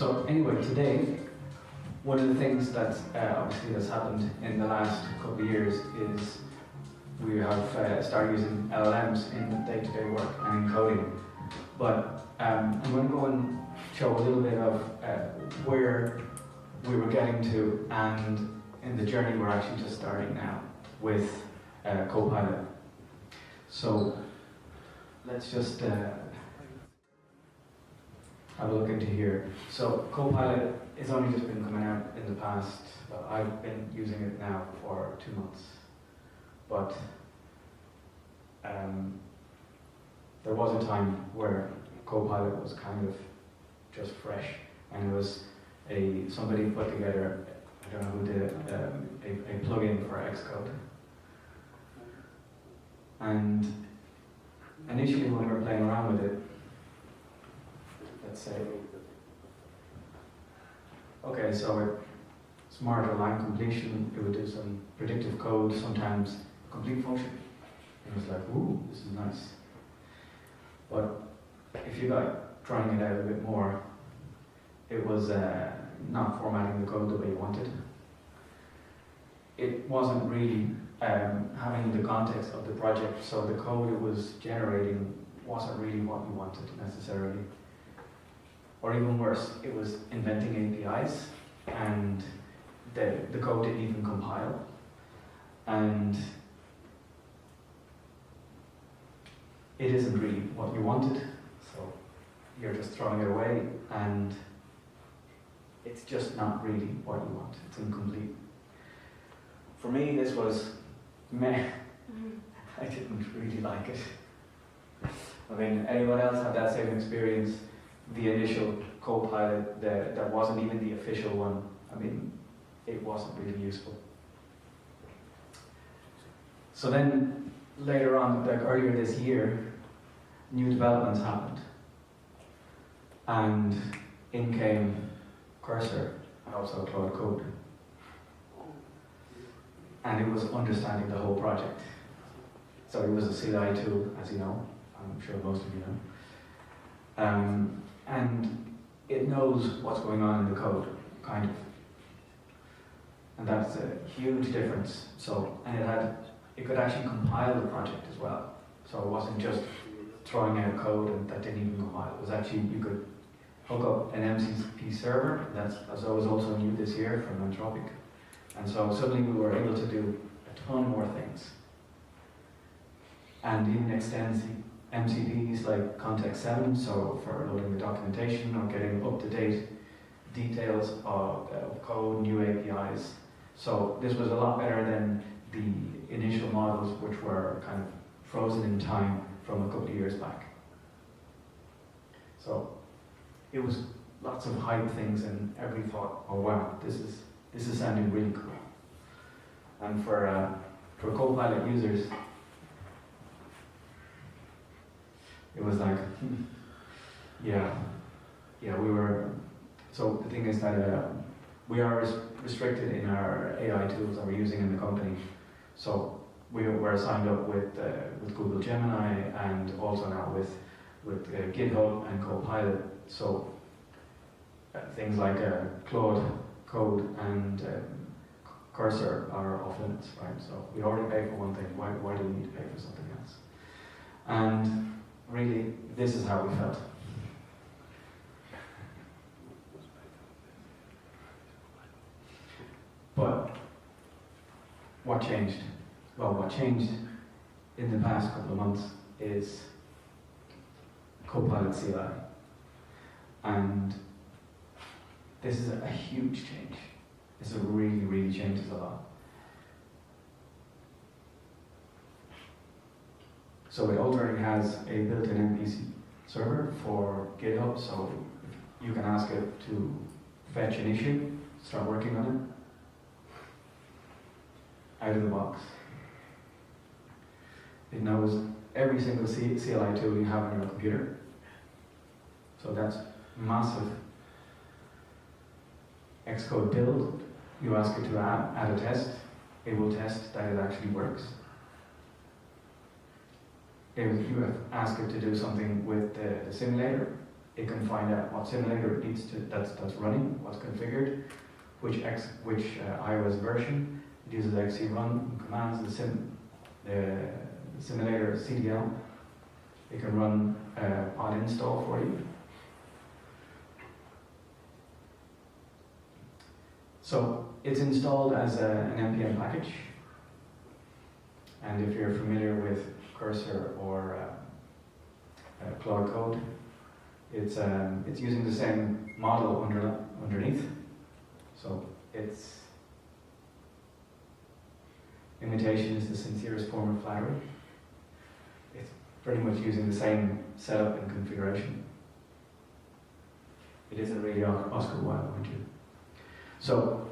So anyway, today, one of the things that's obviously that's happened in the last couple of years is we have started using LLMs in day-to-day work and in coding. But I'm going to go and show a little bit of where we were getting to and in the journey we're actually just starting now with Copilot. So let's just have a look into here. So Copilot has only just been coming out in the past. Well, I've been using it now for 2 months, but there was a time where Copilot was kind of just fresh, and it was somebody put together, I don't know who did it, a plugin for Xcode. And initially when we were playing around with it, let's say, okay, so smarter line completion, it would do some predictive code, sometimes complete function. It was like, ooh, this is nice. But if you got trying it out a bit more, it was not formatting the code the way you wanted. It wasn't really having the context of the project, so the code it was generating wasn't really what you wanted necessarily. Or even worse, it was inventing APIs, and the code didn't even compile. And it isn't really what you wanted, so you're just throwing it away, and it's just not really what you want. It's incomplete. For me, this was meh. I didn't really like it. I mean, anyone else have that same experience? The initial Copilot, that wasn't even the official one. I mean, it wasn't really useful. So then, later on, like earlier this year, new developments happened. And in came Cursor and also Claude Code. And it was understanding the whole project. So it was a CLI tool, as you know. I'm sure most of you know. And it knows what's going on in the code, kind of. And that's a huge difference. So, and it could actually compile the project as well. So it wasn't just throwing out code and that didn't even compile. It was actually, you could hook up an MCP server. That's was also new this year from Anthropic. And so suddenly we were able to do a ton more things. And even extend MCPs like Context 7, so for loading the documentation or getting up-to-date details of code, new APIs. So this was a lot better than the initial models, which were kind of frozen in time from a couple of years back. So it was lots of hype things, and everybody thought, oh wow, this is sounding really cool. And for Copilot users, it was like, yeah, we were. So the thing is that we are restricted in our AI tools that we're using in the company. So we were signed up with Google Gemini and also now with GitHub and Copilot. So things like Claude Code and Cursor are off limits, right? So we already pay for one thing. Why do we need to pay for something else? And really, this is how we felt. But what changed? Well, what changed in the past couple of months is Copilot CLI. And this is a huge change. This really, really changes a lot. So it already has a built-in MPC server for GitHub, so you can ask it to fetch an issue, start working on it, out of the box. It knows every single CLI tool you have on your computer. So that's massive. Xcode build, you ask it to add a test, it will test that it actually works. If you ask it to do something with the simulator, it can find out what simulator it needs to that's running, what's configured, which iOS version. It uses XC run commands, the simulator CDL. It can run pod install for you. So it's installed as an NPM package, and if you're familiar with Cursor or Claude Code, it's using the same model underneath. So its imitation is the sincerest form of flattery. It's pretty much using the same setup and configuration. It isn't really Oscar Wilde, mind you. So,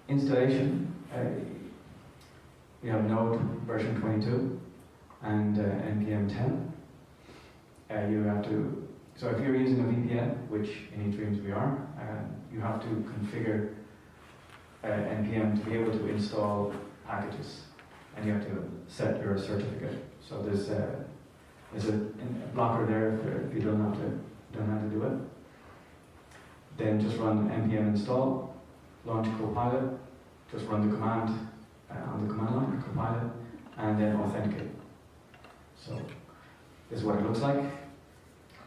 installation, we have Node version 22 and NPM 10. You have to, so if you're using a VPN, which in eDreams we are, you have to configure NPM to be able to install packages, and you have to set your certificate. So there's a blocker there if you don't have to do it. Then just run npm install, launch Copilot, just run the command on the command line, Copilot, and then authenticate. So this is what it looks like.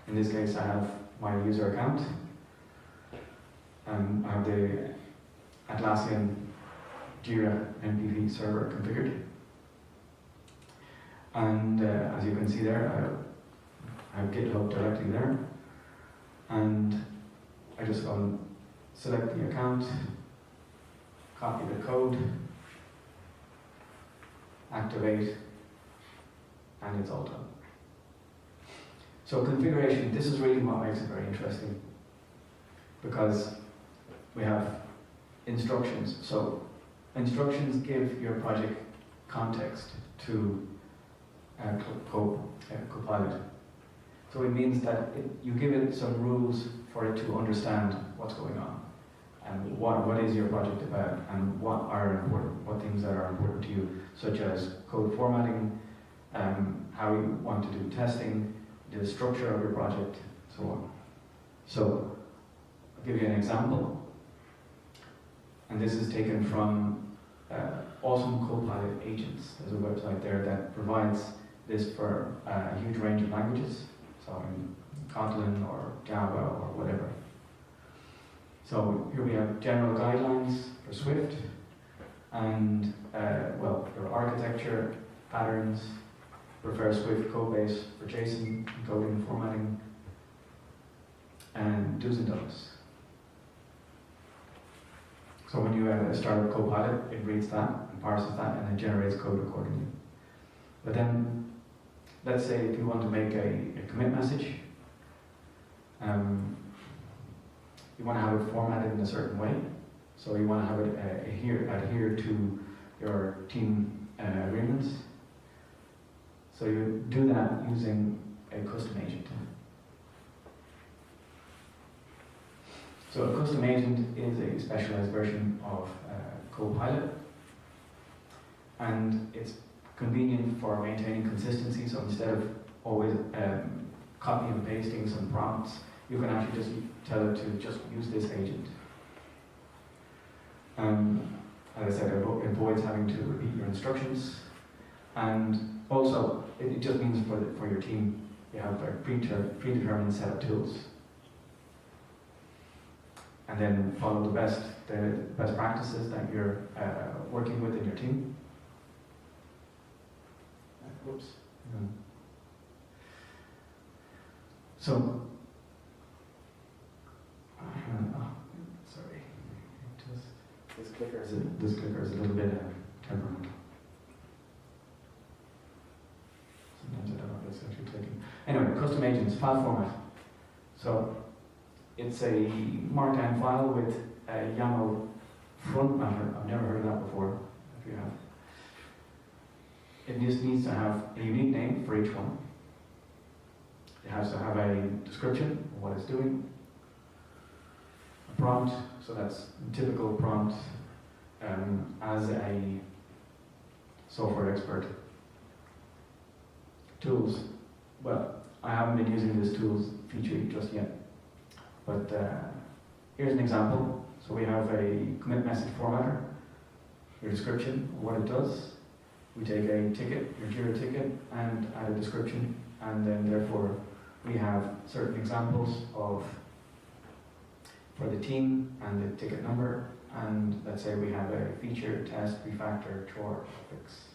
In this case, I have my user account. I have the Atlassian Jira MPV server configured. And as you can see there, I have GitHub directly there. And I just go and select the account, copy the code, activate, and it's all done. So configuration, this is really what makes it very interesting, because we have instructions. So instructions give your project context to Copilot. So it means that you give it some rules for it to understand what's going on, and what is your project about, and what things are important to you, such as code formatting, how you want to do testing, the structure of your project, so on. So I'll give you an example, and this is taken from Awesome Copilot Agents. There's a website there that provides this for a huge range of languages, so in Kotlin or Java or whatever. So here we have general guidelines for Swift, and your architecture, patterns, prefer Swift codebase for JSON encoding, formatting, and do's and don'ts. So when you start up Copilot, it reads that and parses that and then generates code accordingly. But then, let's say if you want to make a commit message, you want to have it formatted in a certain way. So you want to have it adhere to your team agreements. So you do that using a custom agent. So a custom agent is a specialized version of Copilot, and it's convenient for maintaining consistency. So instead of always copy and pasting some prompts, you can actually just tell it to just use this agent. As I said, it avoids having to repeat your instructions, and also it just means for your team you have a predetermined set of tools, and then follow the best practices that you're working with in your team. Whoops. So, sorry, this clicker is a little bit temperamental. Sometimes I don't know what it's actually taking. Anyway, custom agents, file format. So it's a Markdown file with a YAML front matter. I've never heard of that before. If you have. It just needs to have a unique name for each one. It has to have a description of what it's doing, a prompt, so that's a typical prompt as a software expert. Tools, well, I haven't been using this tools feature just yet, but here's an example. So we have a commit message formatter, your description of what it does. We take a ticket, your Jira ticket, and add a description, and then therefore we have certain examples of for the team and the ticket number, and let's say we have a feature, test, refactor, chore, fix.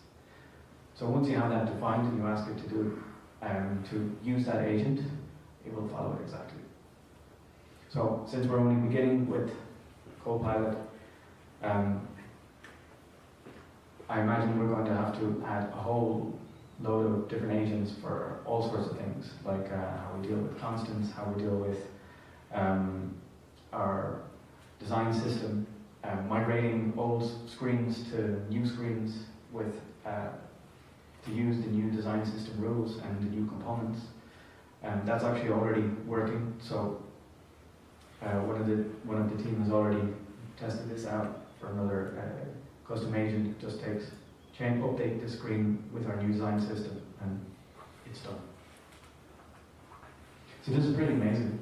So once you have that defined and you ask it to do to use that agent, it will follow it exactly. So since we're only beginning with Copilot, I imagine we're going to have to add a whole load of different agents for all sorts of things, like how we deal with constants, how we deal with our design system, migrating old screens to new screens with to use the new design system rules and the new components. That's actually already working. So one of the team has already tested this out for another custom agent. It just takes update the screen with our new design system, and it's done. So this is pretty amazing.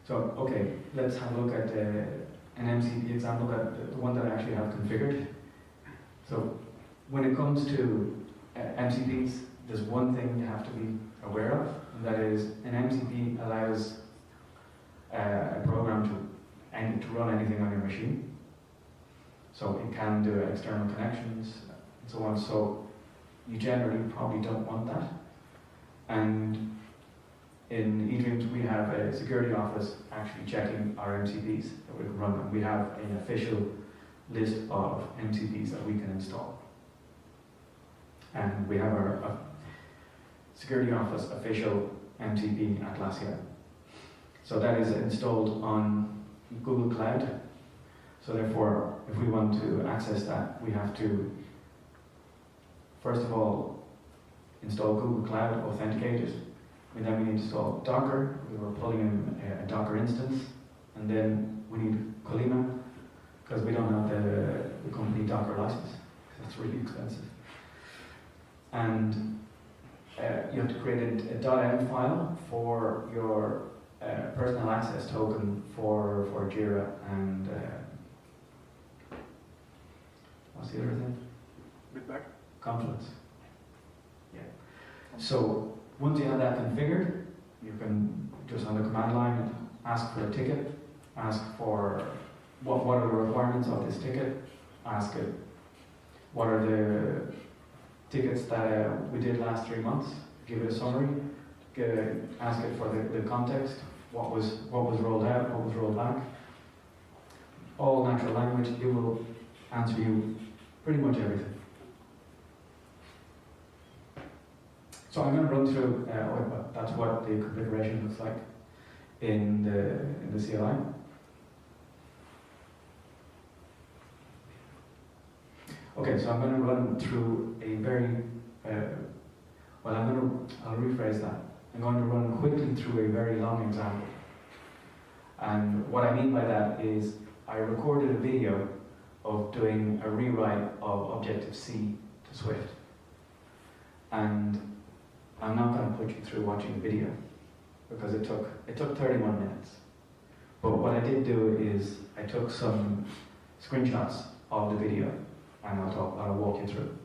So okay, let's have a look at an MCP example, the one that I actually have configured. So when it comes to MCPs, there's one thing you have to be aware of, and that is an MCP allows a program to run anything on your machine. So it can do external connections and so on. So you generally probably don't want that. And in eDreams, we have a security office actually checking our MCPs that we can run, and we have an official list of MCPs that we can install. And we have our security office official MCP Atlassian. So that is installed on Google Cloud. So therefore, if we want to access that, we have to, first of all, install Google Cloud, authenticate it. And then we need to install Docker. We were pulling in a Docker instance. And then we need Colima, because we don't have the company Docker license. That's really expensive. And you have to create a .env file for your personal access token for Jira and what's the other thing? Bitback. Confluence. Yeah. So once you have that configured, you can just on the command line ask for a ticket, ask for what are the requirements of this ticket, ask it what are the tickets that we did last 3 months, give it a summary, ask it for the context, what was rolled out, what was rolled back. All natural language, it will answer you pretty much everything. So I'm going to run through, that's what the configuration looks like in the CLI. Okay, so I'm going to run through a very, I'll rephrase that. I'm going to run quickly through a very long example. And what I mean by that is I recorded a video of doing a rewrite of Objective-C to Swift. And I'm not going to put you through watching the video because it took 31 minutes. But what I did do is I took some screenshots of the video and I'll walk you through.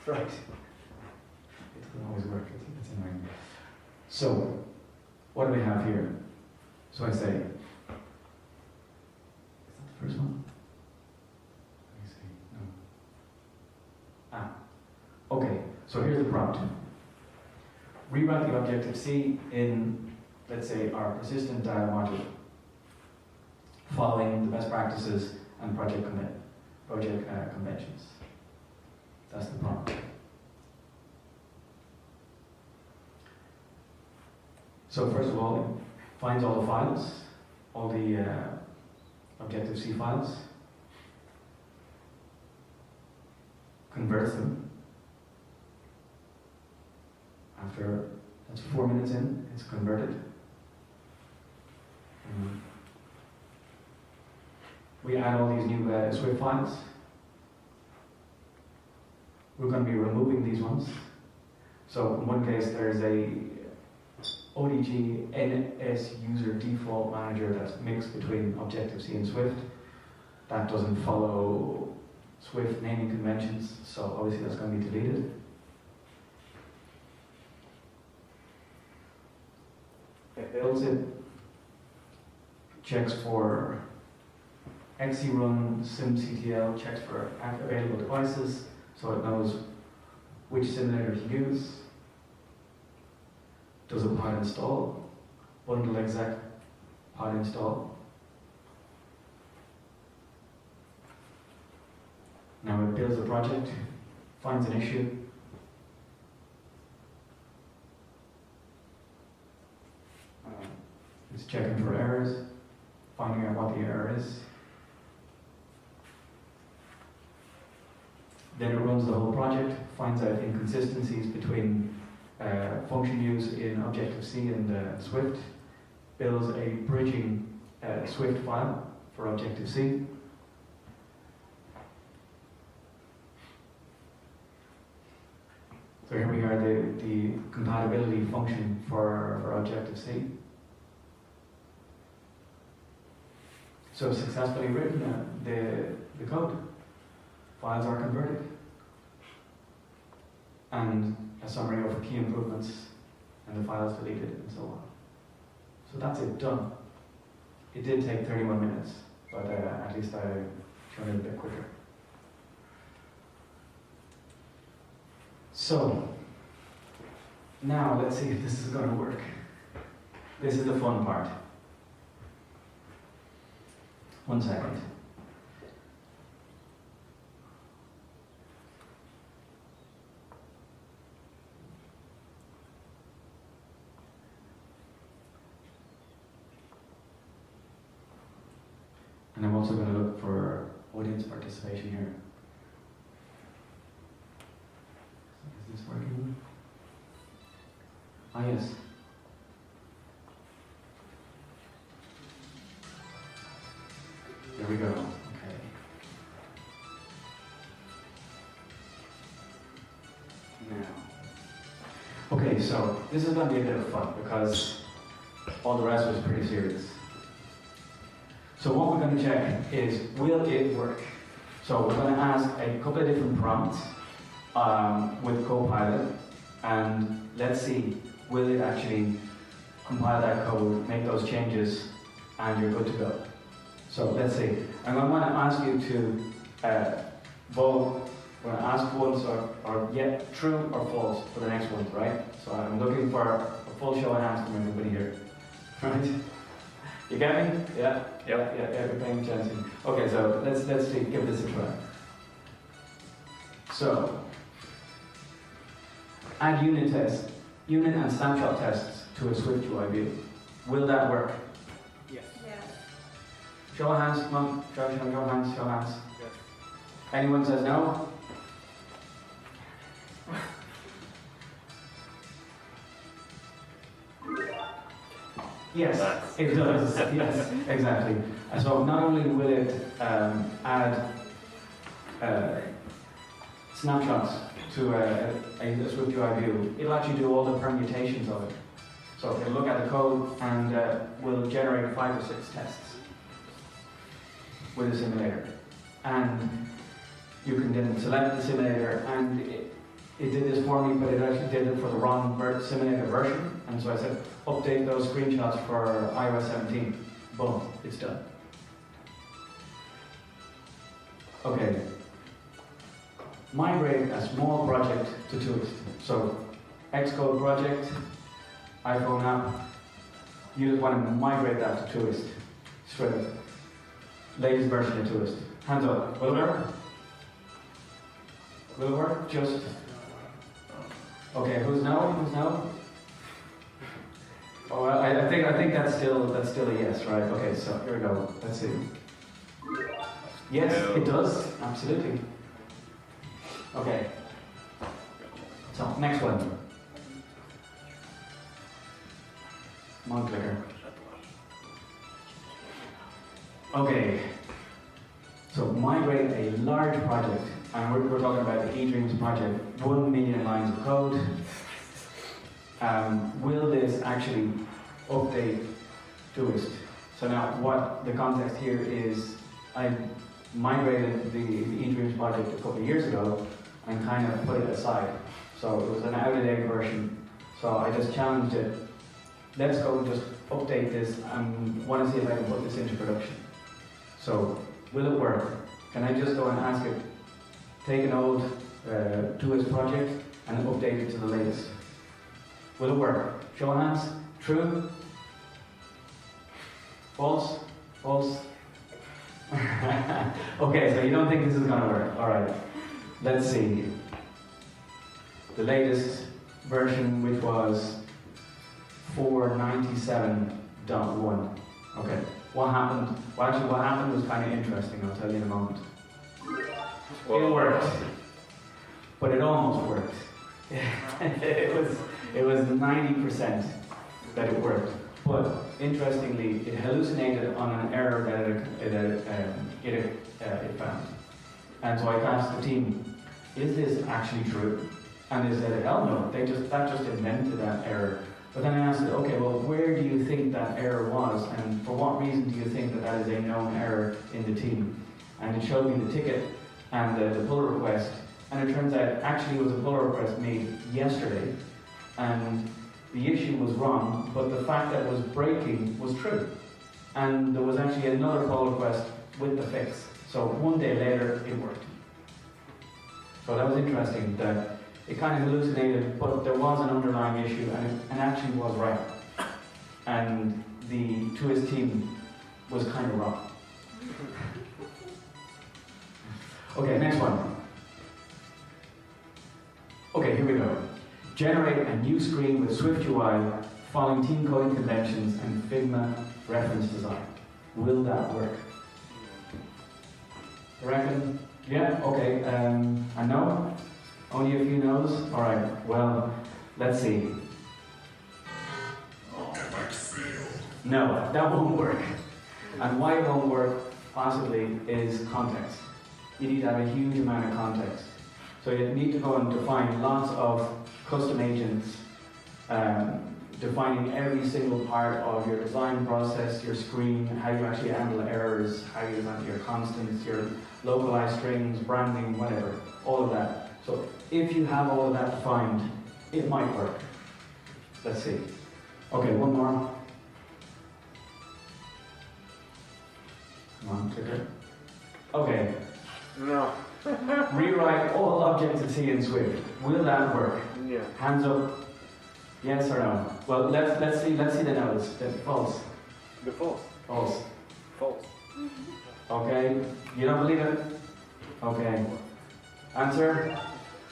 Right. It doesn't always work, it's annoying. So, what do we have here? So I say, is that the first one? Let me see, no. Okay, so here's the prompt. Rewrite the Objective-C in, let's say, our persistent data module, following the best practices and project conventions. That's the prompt. So first of all, it finds all the files, all the Objective-C files, converts them. After, that's 4 minutes in, it's converted. we add all these new Swift files. We're going to be removing these ones. So in one case, there's a ODIGEO NS user default manager that's mixed between Objective-C and Swift. That doesn't follow Swift naming conventions, so obviously that's going to be deleted. It builds it, checks for XC run symctl, checks for available devices, so it knows which simulator to use. Does a pod install, bundle exec, pod install. Now it builds a project, finds an issue, it's checking for errors, finding out what the error is. Then it runs the whole project, finds out inconsistencies between function use in Objective-C and Swift, builds a bridging Swift file for Objective-C. So here we are, the compatibility function for Objective-C. So successfully written the code. Files are converted. And a summary of key improvements and the files deleted and so on. So that's it, done. It did take 31 minutes, but at least I showed it a bit quicker. So, now let's see if this is going to work. This is the fun part. 1 second. And I'm also going to look for audience participation here. Is this working? Ah, yes. There we go. Okay. Now. Okay, so this is going to be a bit of fun because all the rest was pretty serious. So what we're going to check is, will it work? So we're going to ask a couple of different prompts with Copilot, and let's see, will it actually compile that code, make those changes, and you're good to go. So let's see. I'm going to ask you to vote. We're going to ask once or yet true or false for the next one, right? So I'm looking for a full show of hands from everybody here. Right? You get me? Yeah? Yeah, you're paying attention. Okay, so let's see, give this a try. So, add unit and snapshot tests to a Swift UI view. Will that work? Yes. Yes. Show of hands, come on. Show of hands, show of hands. Yes. Anyone says no? Yes, it does. Yes, exactly. So not only will it add snapshots to a Swift UI view, it'll actually do all the permutations of it. So it'll look at the code and will generate 5 or 6 tests with a simulator. And you can then select the simulator, and it did this for me, but it actually did it for the wrong simulator version. And so I said, update those screenshots for iOS 17. Boom, it's done. Okay. Migrate a small project to Toolist. So, Xcode project, iPhone app, you just want to migrate that to Toolist. Straight up. Latest version of Toolist. Hands up. Will it work? Will it work? Just. Okay, who's no? Who's no? Oh, I think that's still a yes, right? Okay, so here we go. Let's see. Yes, it does. Absolutely. Okay. So next one. Come on, clicker. Okay. So migrate a large project, and we're talking about the eDreams project, 1 million lines of code. Will this actually update Tourist? So now what the context here is, I migrated the eDreams project a couple of years ago and kind of put it aside. So it was an out-of-date version. So I just challenged it, let's go just update this and want to see if I can put this into production. So will it work? Can I just go and ask it, take an old Tourist project and update it to the latest? Will it work? Show of hands. True? False? False? Okay, so you don't think this is going to work. Alright, let's see. The latest version, which was 497.1. Okay, what happened? Well, actually, what happened was kind of interesting. I'll tell you in a moment. It worked, but it almost worked. it was 90% that it worked. But interestingly, it hallucinated on an error that it found. And so I asked the team, is this actually true? And they said, hell no, that just invented that error. But then I asked it, okay, well, where do you think that error was? And for what reason do you think that is a known error in the team? And it showed me the ticket and the pull request. And it turns out actually it was a pull request made yesterday. And the issue was wrong, but the fact that it was breaking was true. And there was actually another pull request with the fix. So one day later, it worked. So that was interesting, that it kind of hallucinated, but there was an underlying issue, and it actually was right. And the Twist team was kind of wrong. Okay, next one. Okay, here we go. Generate a new screen with Swift UI, following team coding conventions and Figma reference design. Will that work? You reckon? Yeah? Okay. A no? Only a few no's? Alright, well, let's see. No, that won't work. And why it won't work, possibly, is context. You need to have a huge amount of context. So you need to go and define lots of custom agents, defining every single part of your design process, your screen, how you actually handle errors, how you handle your constants, your localized strings, branding, whatever, all of that. So if you have all of that defined, it might work. Let's see. Okay, one more. Come on, clicker. Okay. No. Rewrite all Objective-C in Swift. Will that work? Yeah. Hands up. Yes or no? Well, let's see the no's. False. The false. False. False. Okay. You don't believe it? Okay. Answer?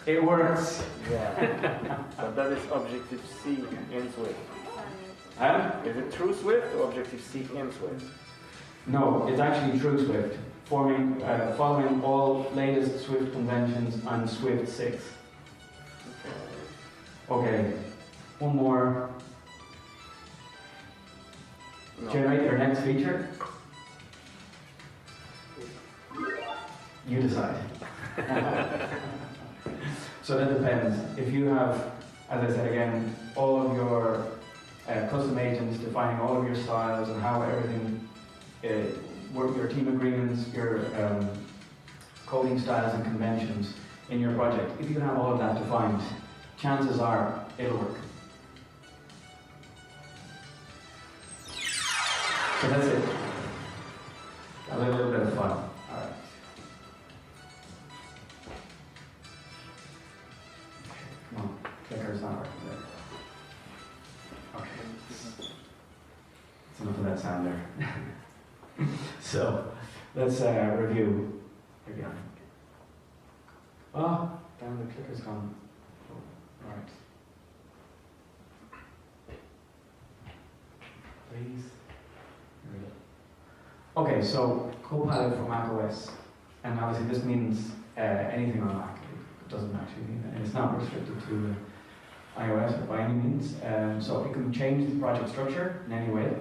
It works. Yeah. But that is Objective-C in Swift. Huh? Is it true Swift or Objective-C in Swift? No, it's actually true Swift. Following all latest Swift conventions on Swift 6. Okay, one more. No. Generate your next feature. You decide. So that depends. If you have, as I said again, all of your custom agents defining all of your styles and how everything work, your team agreements, your coding styles and conventions in your project, if you have all of that defined, chances are it'll work. So that's it. A little bit of fun. All right. Come on, clicker's not working there. Okay. That's enough of that sound there. So, let's review again. Oh, damn, the clicker's gone. Oh, alright. Please. There we go. Okay, so Copilot for macOS. And obviously this means anything on Mac. It doesn't actually mean, and it's not restricted to iOS by any means. So it can change the project structure in any way.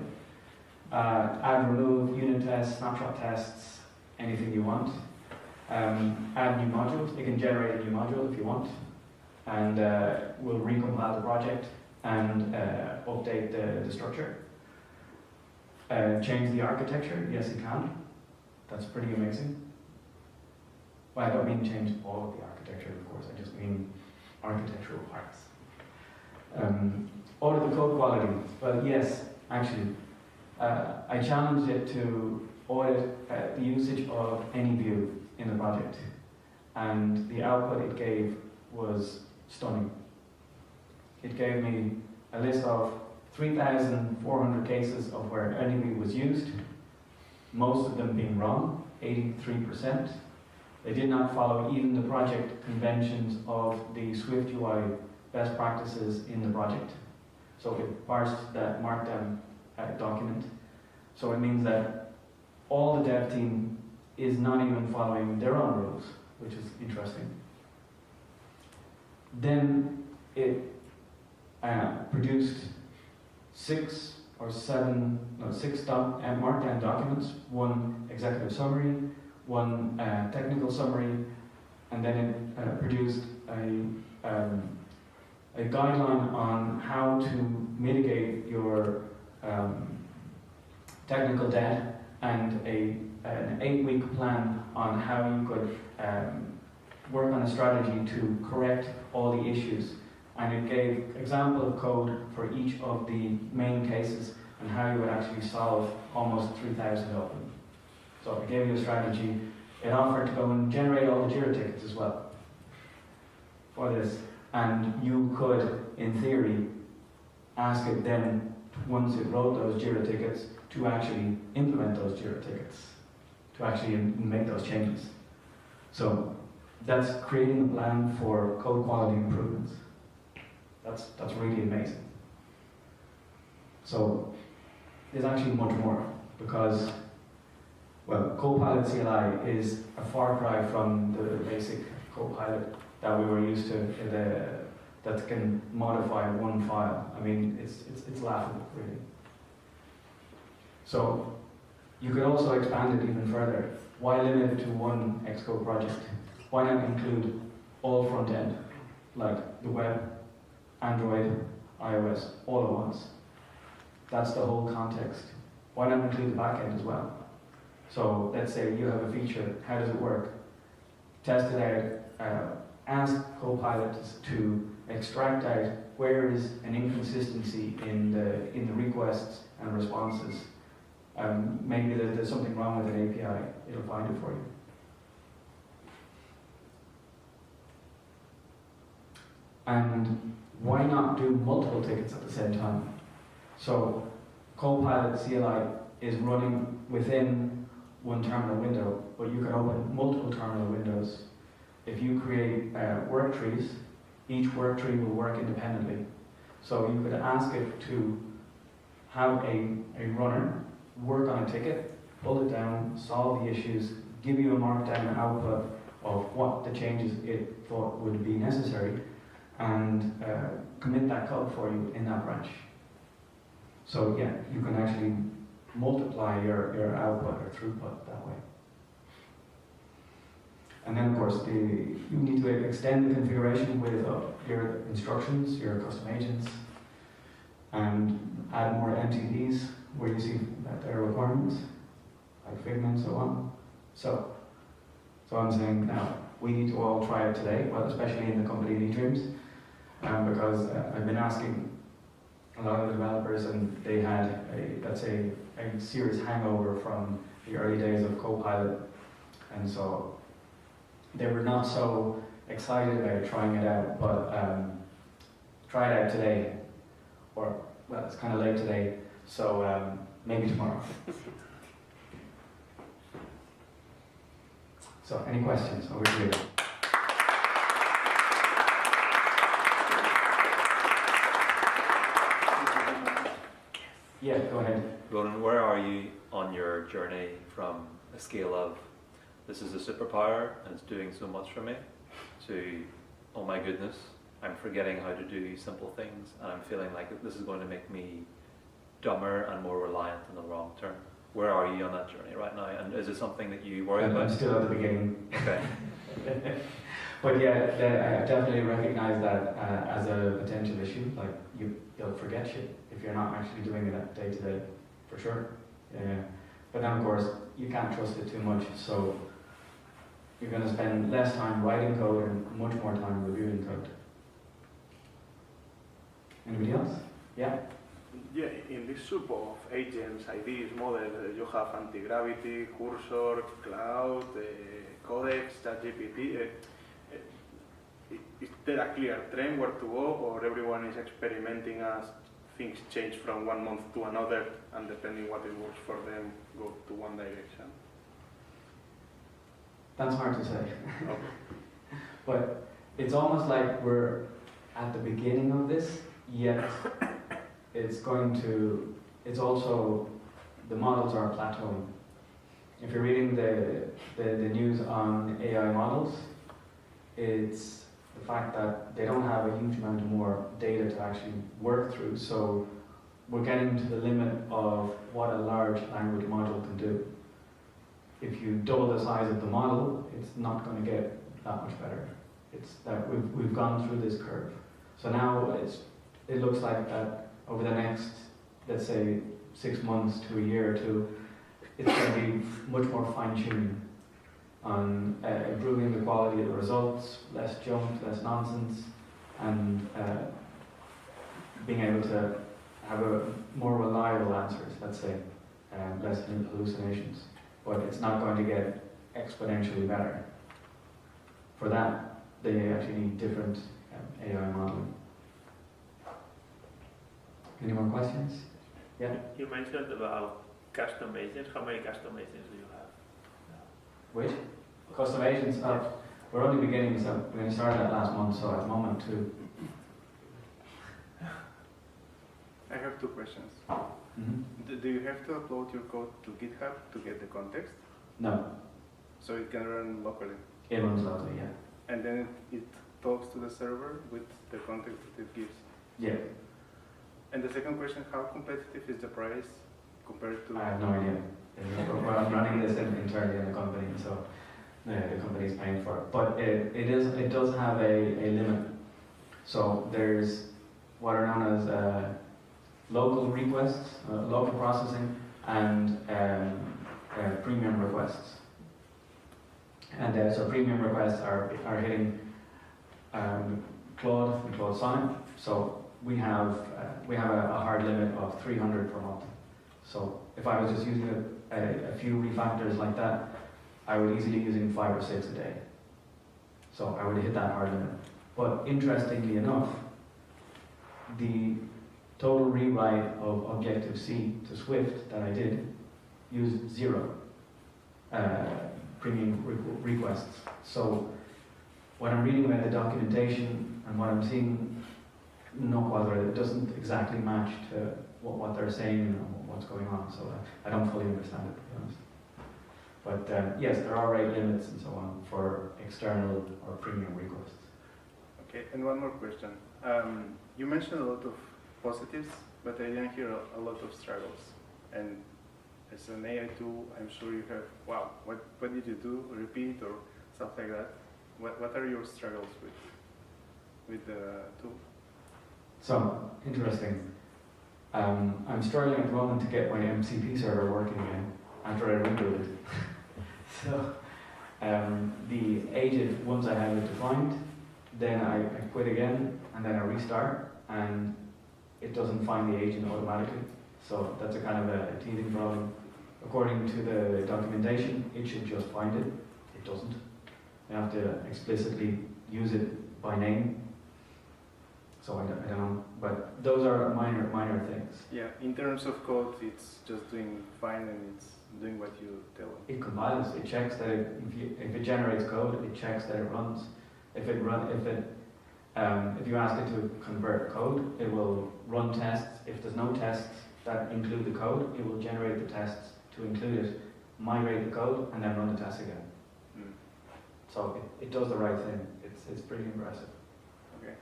Add, remove, unit tests, snapshot tests, anything you want. Add new modules. It can generate a new module if you want, and we'll recompile the project and update the structure. Change the architecture. Yes, it can. That's pretty amazing. Well, I don't mean change all of the architecture, of course. I just mean architectural parts. Audit the code quality. Well, yes, actually. I challenged it to audit the usage of any view in the project, and the output it gave was stunning. It gave me a list of 3,400 cases of where any view was used, most of them being wrong, 83%. They did not follow even the project conventions of the Swift UI best practices in the project. So it parsed that markdown document. So it means that all the dev team is not even following their own rules, which is interesting. Then it produced six markdown documents, one executive summary, one technical summary, and then it produced a guideline on how to mitigate your technical debt, and an 8-week plan on how you could work on a strategy to correct all the issues. And it gave example of code for each of the main cases and how you would actually solve almost 3,000 of them. So it gave you a strategy. It offered to go and generate all the JIRA tickets as well for this. And you could, in theory, ask it then, once it wrote those JIRA tickets, to actually implement those JIRA tickets, to actually make those changes. So that's creating a plan for code quality improvements. That's really amazing. So there's actually much more, because, well, Copilot CLI is a far cry from the basic Copilot that we were used to, that can modify one file. I mean, it's laughable, really. So you could also expand it even further. Why limit it to one Xcode project? Why not include all front end, like the web, Android, iOS, all at once? That's the whole context. Why not include the back end as well? So let's say you have a feature, how does it work? Test it out, ask Copilot to extract out where is an inconsistency in the requests and responses. Maybe there's something wrong with an API, it'll find it for you. And why not do multiple tickets at the same time? So Copilot CLI is running within one terminal window, but you can open multiple terminal windows. If you create work trees, each work tree will work independently. So you could ask it to have a runner work on a ticket, pull it down, solve the issues, give you a markdown output of what the changes it thought would be necessary, and commit that code for you in that branch. So yeah, you can actually multiply your output or throughput that way. And then of course, you need to extend the configuration with your instructions, your custom agents, and add more MTDs where you see that there are requirements, like Figma and so on. So I'm saying now, we need to all try it today, well, especially in the company eDreams, because I've been asking a lot of the developers, and they had a serious hangover from the early days of Copilot, and so they were not so excited about trying it out, but try it out today, or, well, it's kind of late today, so maybe tomorrow. So, any questions over here? Yeah, go ahead. Ronan, where are you on your journey from a scale of this is a superpower and it's doing so much for me to, oh my goodness, I'm forgetting how to do simple things and I'm feeling like this is going to make me dumber and more reliant in the long term? Where are you on that journey right now? And is it something that you worry I'm about? still at the beginning. Okay. But yeah, I definitely recognize that as a potential issue. Like you'll forget shit if you're not actually doing it day to day, for sure. Yeah. But then of course you can't trust it too much, so you're going to spend less time writing code and much more time reviewing code. Anybody else? Yeah. Yeah, in this soup of agents, IDs, models, you have anti-gravity, cursor, cloud, codex, ChatGPT. Is there a clear trend where to go, or everyone is experimenting as things change from one month to another, and depending what it works for them, go to one direction? That's hard to say. Okay. But it's almost like we're at the beginning of this, yet it's also, the models are plateauing. If you're reading the news on AI models, it's the fact that they don't have a huge amount of more data to actually work through, so we're getting to the limit of what a large language model can do. If you double the size of the model, it's not going to get that much better. It's that we've gone through this curve. So now it looks like that over the next, let's say, 6 months to a year or two, it's going to be much more fine-tuning on improving the quality of the results, less junk, less nonsense, and being able to have a more reliable answers, let's say, less hallucinations. But it's not going to get exponentially better. For that, they actually need different AI modeling. Any more questions? Yeah? You mentioned about custom agents. How many custom agents do you have? Which? Custom agents? We're only beginning, so we only started that last month, so at the moment too. I have two questions. Mm-hmm. Do you have to upload your code to GitHub to get the context? No, So it can run locally? it runs locally, yeah. And then it talks to the server with the context that it gives? Yeah, And the second question, how competitive is the price compared to... I have no idea. Well, I'm running this internally in the company, so the company is paying for it. But it does have a limit. So there's what are known as local requests, local processing, and premium requests. And so premium requests are hitting Claude and Claude Sonnet. So we have a hard limit of 300 per month. So if I was just using a few refactors like that, I would easily be using 5 or 6 a day. So I would hit that hard limit. But interestingly enough, the total rewrite of Objective-C to Swift that I did used 0 premium requests. So when I'm reading about the documentation and what I'm seeing, no bother, it doesn't exactly match to what they're saying and what's going on. So I don't fully understand it, to be honest. But yes, there are rate limits and so on for external or premium requests. Okay, and one more question. You mentioned a lot of positives, but I didn't hear a lot of struggles. And as an AI tool, I'm sure you have, wow, what did you do, repeat or stuff like that? What are your struggles with the tool? So, interesting. I'm struggling at the moment to get my MCP server working again after I rebooted. So, the agent, once I have it defined, then I quit again, and then I restart, and it doesn't find the agent automatically. So that's a kind of a teething problem. According to the documentation, it should just find it. It doesn't. You have to explicitly use it by name. So I don't know, but those are minor things. Yeah, in terms of code, it's just doing fine and it's doing what you tell it. It compiles. It checks that if it generates code, it checks that it runs. If you ask it to convert code, it will run tests. If there's no tests that include the code, it will generate the tests to include it, migrate the code, and then run the tests again. So it does the right thing. It's pretty impressive. Okay.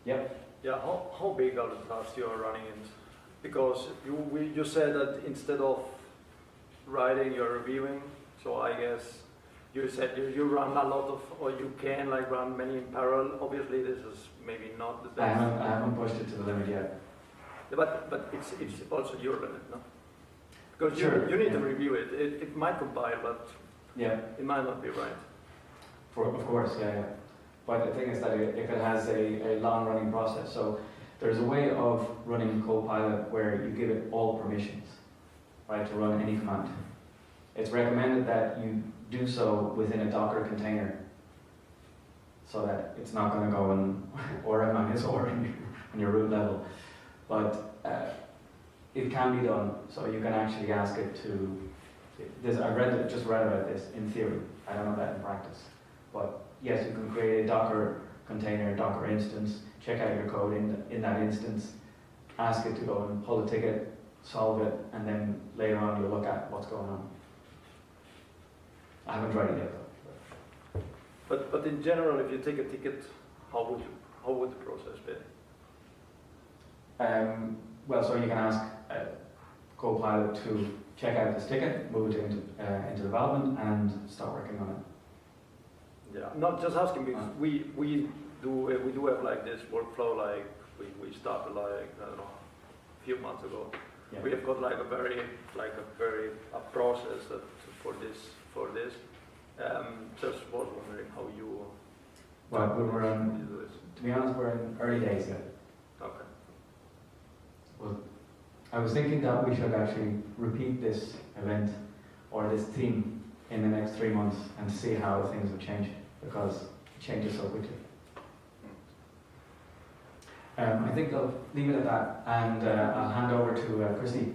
Yep. Yeah, how big are the tasks you are running in because you said that instead of writing, you're reviewing. So I guess you said you run a lot of, or you can like run many in parallel. Obviously, this is maybe not the best. I haven't pushed it to the limit yet. But it's also your limit, no? Because Sure, you need to yeah. review it. It might compile, but Yeah, it might not be right. of course, yeah. But the thing is that if it has a long-running process, so there's a way of running Copilot where you give it all permissions, right, to run any command. It's recommended that you do so within a Docker container, so that it's not going to go and or on your root level. But it can be done, so you can actually ask it to. I just read about this in theory. I don't know that in practice, but yes, you can create a Docker container, Docker instance, check out your code in that instance, ask it to go and pull a ticket, solve it, and then later on you'll look at what's going on. I haven't tried it yet though. But in general, if you take a ticket, how would the process be? Well, so you can ask Copilot to check out this ticket, move it into development, and start working on it. Yeah, I'm not just asking because we do have like this workflow. Like we started like I don't know a few months ago. Yeah. We have got like a process that for this. Just was wondering how you. Well, we were you do this. to be honest, we're in early days yet. Okay. Well, I was thinking that we should actually repeat this event or this theme in the next 3 months and see how things have changed, because it changes so quickly. I think I'll leave it at that, and I'll hand over to Christy